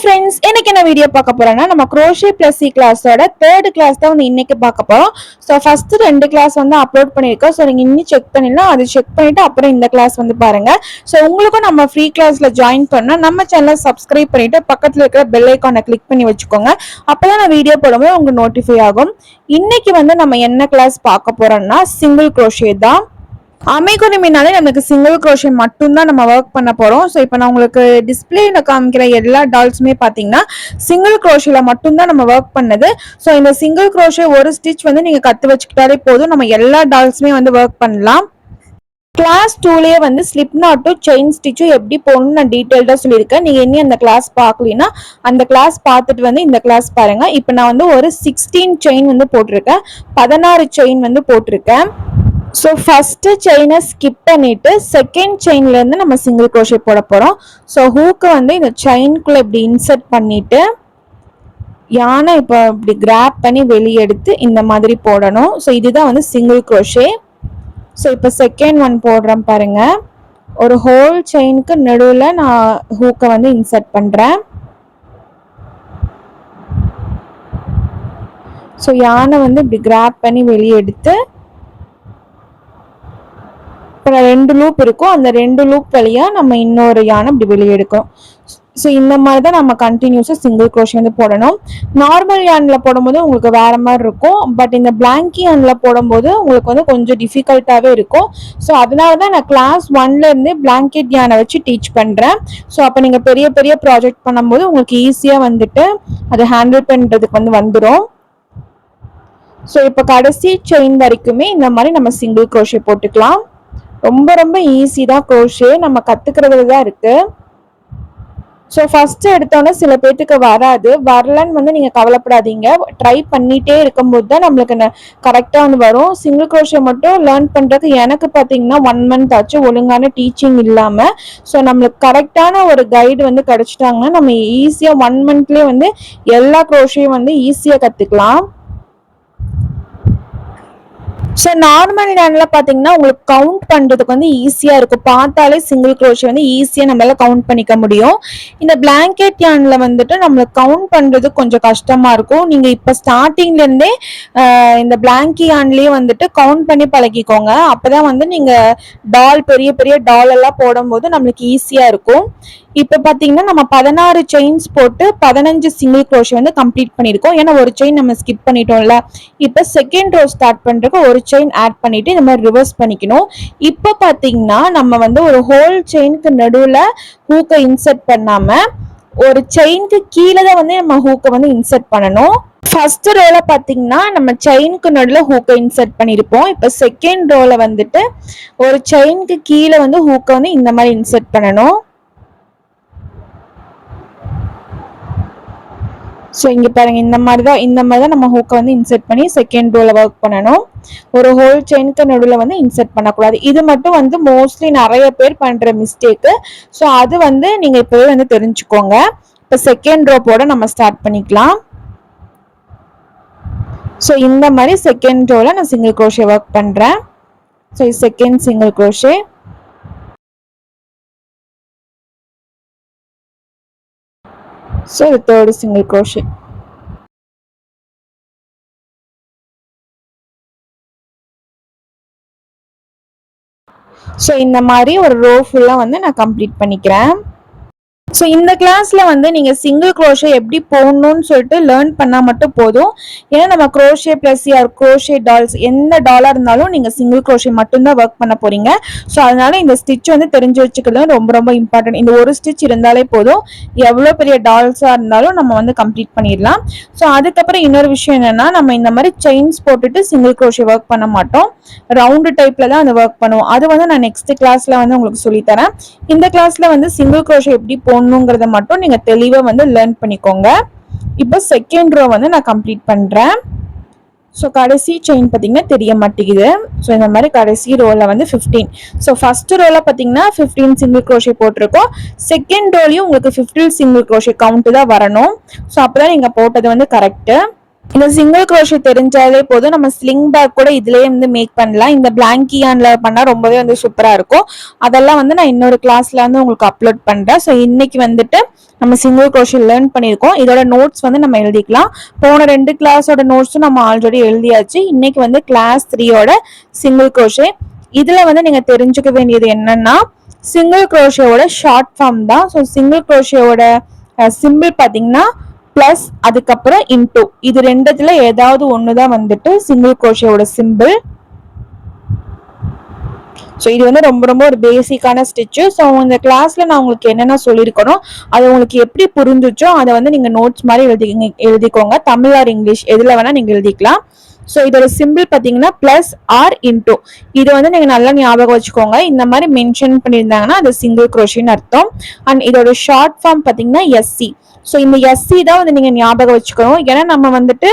Friends, இன்னைக்கு என்ன video பார்க்க போறோம்னா நம்ம crochet plus C கிளாஸோட தேர்ட் கிளாஸ் தான் வந்து இன்னைக்கு பார்க்க போறோம். ஸோ ஃபர்ஸ்ட் 2 கிளாஸ் வந்து அப்லோட் பண்ணியிருக்கோம். ஸோ நீங்க இன்னும் செக் பண்ணிடலாம். அது செக் பண்ணிட்டு அப்புறம் இந்த கிளாஸ் வந்து பாருங்க. ஸோ உங்களுக்கும் நம்ம ஃப்ரீ கிளாஸ்ல ஜாயின் பண்ணா நம்ம சேனலை சப்ஸ்கிரைப் பண்ணிட்டு பக்கத்துல இருக்கிற பெல் ஐக்கானை கிளிக் பண்ணி வச்சுக்கோங்க. அப்பதான் நான் வீடியோ போடும்போது உங்களுக்கு நோட்டிஃபை ஆகும். இன்னைக்கு வந்து நம்ம என்ன கிளாஸ் பார்க்க போறோம்னா சிங்கிள் crochet தான். அமேகுனிமினாலே நமக்கு சிங்கிள் crochet மட்டும்தான் நம்ம ஒர்க் பண்ண போறோம். ஸோ இப்போ நான் உங்களுக்கு டிஸ்பிளேல காமிக்கிற எல்லா டால்ஸுமே பார்த்தீங்கன்னா சிங்கிள் crochetல மட்டும்தான் நம்ம ஒர்க் பண்ணது. ஸோ இந்த சிங்கிள் crochet ஒரு ஸ்டிச் வந்து நீங்க கத்து வச்சுக்கிட்டாலே போதும், நம்ம எல்லா டால்ஸுமே வந்து ஒர்க் பண்ணலாம். கிளாஸ் 2லயே வந்து ஸ்லிப் நாட்டும் செயின் ஸ்டிச்சும் எப்படி போகணும்னு நான் டீட்டெயில்டாக சொல்லியிருக்கேன். நீங்கள் இன்னும் அந்த கிளாஸ் பார்க்கலனா அந்த கிளாஸ் பார்த்துட்டு வந்து இந்த கிளாஸ் பாருங்க. இப்போ நான் வந்து ஒரு 16 செயின் வந்து போட்டிருக்கேன், 16 செயின் வந்து போட்டிருக்கேன். ஸோ ஃபஸ்ட்டு செயினை ஸ்கிப் பண்ணிவிட்டு செகண்ட் செயின்லேருந்து நம்ம சிங்கிள் crochet போட போகிறோம். ஸோ ஹூக்கை வந்து இந்த செயின்குள்ளே இப்படி இன்சர்ட் பண்ணிவிட்டு யானை இப்போ இப்படி கிராப் பண்ணி வெளியே எடுத்து இந்த மாதிரி போடணும். ஸோ இதுதான் வந்து சிங்கிள் crochet. ஸோ இப்போ செகண்ட் ஒன் போடுறேன் பாருங்க. ஒரு ஹோல் செயினுக்கு நடுவில் நான் ஹூக்கை வந்து இன்சர்ட் பண்ணுறேன். ஸோ யானை வந்து இப்படி கிராப் பண்ணி வெளியே எடுத்து இப்போ 2 லூப் இருக்கும், அந்த 2 லூப் வழியா நம்ம இன்னொரு யானை இப்படி வெளியே எடுக்கிறோம். ஸோ இந்த மாதிரி தான் நம்ம கண்டினியூஸாக சிங்கிள் crochet வந்து போடணும். நார்மல் யானில் போடும்போது உங்களுக்கு வேற மாதிரி இருக்கும், பட் இந்த பிளாங்கி யானில் போடும்போது உங்களுக்கு வந்து கொஞ்சம் டிஃபிகல்ட்டாகவே இருக்கும். ஸோ அதனால தான் நான் கிளாஸ் 1லேருந்து பிளாங்கெட் யானை வச்சு டீச் பண்ணுறேன். ஸோ அப்போ நீங்கள் பெரிய பெரிய ப்ராஜெக்ட் பண்ணும்போது உங்களுக்கு ஈஸியாக வந்துட்டு அதை ஹேண்டில் பண்ணுறதுக்கு வந்து வந்துடும். ஸோ இப்போ கடைசி செயின் வரைக்குமே இந்த மாதிரி நம்ம சிங்கிள் crochet போட்டுக்கலாம். ரொம்ப ரொம்ப ஈஸி தான் crochet, நம்ம கத்துக்கிறதுல தான் இருக்கு. ஸோ ஃபர்ஸ்ட் எடுத்தோன்னே சில பேர்த்துக்கு வரலன்னு வந்து நீங்கள் கவலைப்படாதீங்க. ட்ரை பண்ணிகிட்டே இருக்கும்போது தான் நம்மளுக்கு கரெக்டாக வந்து வரும். சிங்கிள் crochet மட்டும் லேர்ன் பண்ணுறதுக்கு எனக்கு பார்த்தீங்கன்னா 1 month ஆச்சு, ஒழுங்கான டீச்சிங் இல்லாமல். ஸோ நம்மளுக்கு கரெக்டான ஒரு கைடு வந்து கிடச்சிட்டாங்கன்னா நம்ம ஈஸியாக 1 monthலேயே வந்து எல்லா crochet வந்து ஈஸியாக கற்றுக்கலாம். ஸோ நார்மல் யானில் பார்த்தீங்கன்னா உங்களுக்கு கவுண்ட் பண்ணுறதுக்கு வந்து ஈஸியாக இருக்கும், பார்த்தாலே சிங்கிள் crochet வந்து ஈஸியாக நம்மளால கவுண்ட் பண்ணிக்க முடியும். இந்த பிளாங்கெட் யானில் வந்துட்டு நம்மளுக்கு கவுண்ட் பண்ணுறது கொஞ்சம் கஷ்டமாக இருக்கும். நீங்கள் இப்போ ஸ்டார்டிங்லேருந்தே இந்த பிளாங்கி யான்லேயே வந்துட்டு கவுண்ட் பண்ணி பழகிக்கோங்க. அப்போ தான் வந்து நீங்கள் டால் பெரிய பெரிய டால் எல்லாம் போடும்போது நம்மளுக்கு ஈஸியாக இருக்கும். இப்போ பார்த்தீங்கன்னா நம்ம 16 செயின்ஸ் போட்டு 15 சிங்கிள் crochet வந்து கம்ப்ளீட் பண்ணியிருக்கோம். ஏன்னா ஒரு செயின் நம்ம ஸ்கிப் பண்ணிட்டோம்ல. இப்போ செகண்ட் ரோ ஸ்டார்ட் பண்ணுறதுக்கு ஒரு செயின் ஆட் பண்ணிட்டு இந்த மாதிரி ரிவர்ஸ் பண்ணிக்கணும். இப்போ பார்த்தீங்கன்னா நம்ம வந்து ஒரு ஹோல் செயினுக்கு நடுவில் ஹூக்கை இன்சர்ட் பண்ணாமல் ஒரு செயினுக்கு கீழே தான் வந்து நம்ம ஹூக்கை வந்து இன்சர்ட் பண்ணணும். ஃபர்ஸ்ட் ரோல பார்த்தீங்கன்னா நம்ம செயினுக்கு நடுவில் ஹூக்கை இன்சர்ட் பண்ணியிருப்போம். இப்போ செகண்ட் ரோல வந்துட்டு ஒரு செயினுக்கு கீழே வந்து ஹூக்கை வந்து இந்த மாதிரி இன்சர்ட் பண்ணணும். ஸோ இங்கே பாருங்க, இந்த மாதிரி தான் நம்ம ஹூக்கை வந்து இன்சர்ட் பண்ணி செகண்ட் ரோல ஒர்க் பண்ணணும். ஒரு ஹோல் செயினுக்கு நடுவில் வந்து இன்சர்ட் பண்ணக்கூடாது. இது மட்டும் வந்து மோஸ்ட்லி நிறைய பேர் பண்ணுற மிஸ்டேக்கு. ஸோ அது வந்து நீங்கள் இப்போவே வந்து தெரிஞ்சுக்கோங்க. இப்போ செகண்ட் ரோ போட நம்ம ஸ்டார்ட் பண்ணிக்கலாம். ஸோ இந்த மாதிரி செகண்ட் ரோல நான் சிங்கிள் crochet ஒர்க் பண்ணுறேன். ஸோ இது செகண்ட் சிங்கிள் crochet. ஸோ இது தேர்ட் சிங்கிள் crochet. ஸோ இந்த மாதிரி ஒரு ரோ ஃபுல்லாக வந்து நான் கம்ப்ளீட் பண்ணிக்கிறேன். ஸோ இந்த கிளாஸில் வந்து நீங்கள் சிங்கிள் crochet எப்படி போடணும்னு சொல்லிட்டு லேர்ன் பண்ணால் மட்டும் போதும். ஏன்னா நம்ம crochet plus crochet டால்ஸ் எந்த டாலாக இருந்தாலும் நீங்கள் சிங்கிள் crochet மட்டும்தான் ஒர்க் பண்ண போகிறீங்க. ஸோ அதனால இந்த ஸ்டிச் வந்து தெரிஞ்சு வச்சுக்கிறது ரொம்ப ரொம்ப இம்பார்ட்டன்ட். இந்த ஒரு ஸ்டிச் இருந்தாலே போதும், எவ்வளோ பெரிய டால்ஸாக இருந்தாலும் நம்ம வந்து கம்ப்ளீட் பண்ணிடலாம். ஸோ அதுக்கப்புறம் இன்னொரு விஷயம் என்னென்னா, நம்ம இந்த மாதிரி செயின்ஸ் போட்டுட்டு சிங்கிள் crochet ஒர்க் பண்ண மாட்டோம், ரவுண்டு டைப்பில் தான் அந்த ஒர்க் பண்ணுவோம். அது வந்து நான் நெக்ஸ்ட் கிளாஸில் வந்து உங்களுக்கு சொல்லித்தரேன். இந்த கிளாஸில் வந்து சிங்கிள் crochet எப்படி போடணுங்கிறத மட்டும் நீங்கள் தெளிவாக வந்து லேர்ன் பண்ணிக்கோங்க. இப்போ செகண்ட் ரோ வந்து நான் கம்ப்ளீட் பண்ணுறேன். ஸோ கடைசி செயின் பார்த்தீங்கன்னா தெரிய மாட்டேங்குது. ஸோ இந்த மாதிரி கடைசி ரோவில் வந்து 15. ஸோ ஃபர்ஸ்ட் ரோவில் பார்த்தீங்கன்னா 15 சிங்கிள் crochet போட்டிருக்கோம். செகண்ட் ரோலையும் உங்களுக்கு 15 சிங்கிள் crochet கவுண்ட் தான் வரணும். ஸோ அப்போ தான் நீங்கள் போட்டது வந்து கரெக்டு. இந்த சிங்கிள் crochet தெரிஞ்சாலே போதும், நம்ம ஸ்லிங் பேக் கூட இதுலயே வந்து மேக் பண்ணலாம். இந்த பிளாங்கியான்ல பண்ணா ரொம்பவே வந்து சூப்பரா இருக்கும். அதெல்லாம் வந்து நான் இன்னொரு கிளாஸ்ல வந்து உங்களுக்கு அப்லோட் பண்றேன். ஸோ இன்னைக்கு வந்துட்டு நம்ம சிங்கிள் crochet லேர்ன் பண்ணியிருக்கோம். இதோட நோட்ஸ் வந்து நம்ம எழுதிக்கலாம். போன 2 கிளாஸோட நோட்ஸும் நம்ம ஆல்ரெடி எழுதியாச்சு. இன்னைக்கு வந்து கிளாஸ் 3யோட சிங்கிள் crochet. இதுல வந்து நீங்க தெரிஞ்சுக்க வேண்டியது என்னன்னா, சிங்கிள் crochetயோட ஷார்ட் ஃபார்ம் தான். ஸோ சிங்கிள் crochetயோட சிம்பிள் பாத்தீங்கன்னா பிளஸ் அதுக்கப்புறம் இன்டூ, இது ரெண்டுத்துல ஏதாவது ஒண்ணுதான் வந்துட்டு சிங்கிள் crochetயோட சிம்பிள். ஸோ இது வந்து ரொம்ப ரொம்ப ஒரு பேசிக்கான ஸ்டிச்சு. ஸோ இந்த கிளாஸ்ல நான் உங்களுக்கு என்னென்ன சொல்லியிருக்கணும், அது உங்களுக்கு எப்படி புரிஞ்சுச்சோ அதை வந்து நீங்க நோட்ஸ் மாதிரி எழுதிக்கோங்க. தமிழ் ஆர் இங்கிலீஷ் எதுல வேணா நீங்க எழுதிக்கலாம். ஸோ இதோட சிம்பிள் பார்த்தீங்கன்னா பிளஸ் ஆர் இன்டூ. இது வந்து நீங்க நல்லா ஞாபகம் வச்சுக்கோங்க. இந்த மாதிரி மென்ஷன் பண்ணியிருந்தாங்கன்னா அது சிங்கிள் crochetன்னு அர்த்தம். அண்ட் இதோட ஷார்ட் ஃபார்ம் பார்த்தீங்கன்னா எஸ்சி. ஸோ இந்த எஸ்சி தான் வந்து நீங்க ஞாபகம் வச்சுக்கணும். ஏன்னா நம்ம வந்துட்டு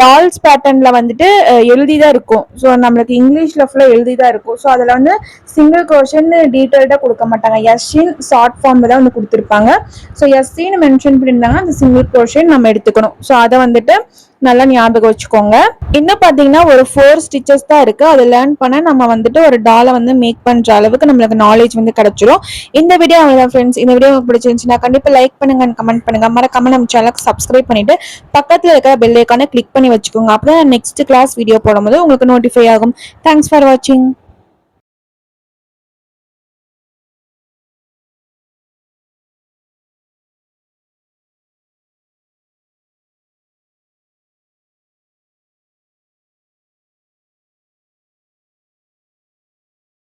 டால்ஸ் பேட்டர்ன்ல வந்துட்டு எழுதிதான் இருக்கும். ஸோ நம்மளுக்கு இங்கிலீஷ்ல ஃபுல்லாக எழுதிதான் இருக்கும். ஸோ அதில் வந்து சிங்கிள் crochetன்னு டீட்டெயில்டாக கொடுக்க மாட்டாங்க. எஸ்சின் ஷார்ட் ஃபார்ம்ல தான் வந்து கொடுத்துருப்பாங்க. ஸோ எஸ்சின்னு மென்ஷன் பண்ணியிருந்தாங்கன்னா அந்த சிங்கிள் crochet நம்ம எடுத்துக்கணும். ஸோ அதை வந்துட்டு நல்லா ஞாபகம் வச்சுக்கோங்க. இன்னும் பாத்தீங்கன்னா ஒரு 4 ஸ்டிச்சஸ் தான் இருக்கு. அதை லேர்ன் பண்ண நம்ம வந்துட்டு ஒரு டாலை வந்து மேக் பண்ற அளவுக்கு நம்மளுக்கு நாலேஜ் வந்து கிடைச்சிரும். இந்த வீடியோ அவ்வளவுதான் ஃப்ரெண்ட்ஸ். இந்த வீடியோ உங்களுக்கு பிடிச்சிருந்துச்சுன்னா கண்டிப்பா லைக் பண்ணுங்க, கமெண்ட் பண்ணுங்க, மறக்காம நம்ம சேனலுக்கு சப்ஸ்கிரைப் பண்ணிட்டு பக்கத்துல இருக்கிற பெல் ஐகானை கிளிக் பண்ணி வச்சுக்கோங்க. அப்பதான் நெக்ஸ்ட் கிளாஸ் வீடியோ போடும்போது உங்களுக்கு நோட்டிஃபை ஆகும். தேங்க்ஸ் ஃபார் வாட்சிங்.